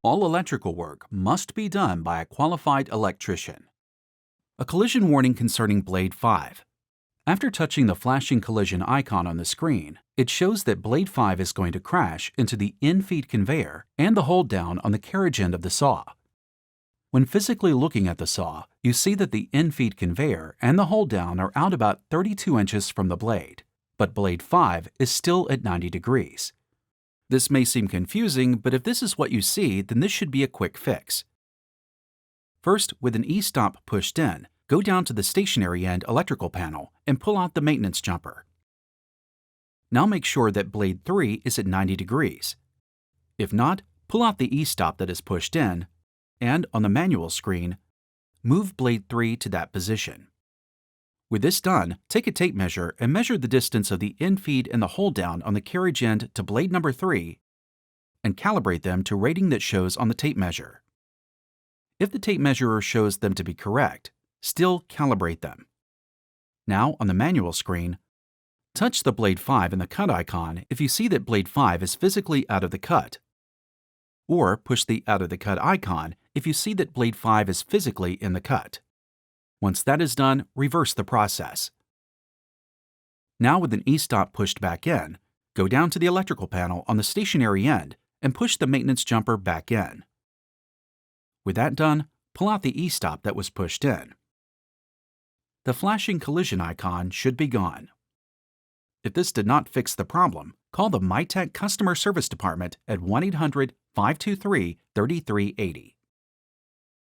All electrical work must be done by a qualified electrician. A collision warning concerning blade 5. After touching the flashing collision icon on the screen, it shows that blade 5 is going to crash into the in-feed conveyor and the hold down on the carriage end of the saw. When physically looking at the saw, you see that the in-feed conveyor and the hold down are out about 32 inches from the blade, but blade 5 is still at 90 degrees. This may seem confusing, but if this is what you see, then this should be a quick fix. First, with an e-stop pushed in, go down to the stationary end electrical panel and pull out the maintenance jumper. Now make sure that blade 3 is at 90 degrees. If not, pull out the e-stop that is pushed in, and on the manual screen, move blade 3 to that position. With this done, take a tape measure and measure the distance of the in-feed and the hold-down on the carriage end to blade number 3 and calibrate them to rating that shows on the tape measure. If the tape measurer shows them to be correct, still calibrate them. Now, on the manual screen, touch the blade 5 and the cut icon if you see that blade 5 is physically out of the cut, or push the out of the cut icon if you see that blade 5 is physically in the cut. Once that is done, reverse the process. Now with an e-stop pushed back in, go down to the electrical panel on the stationary end and push the maintenance jumper back in. With that done, pull out the e-stop that was pushed in. The flashing collision icon should be gone. If this did not fix the problem, call the MiTek Customer Service Department at 1-800-523-3380.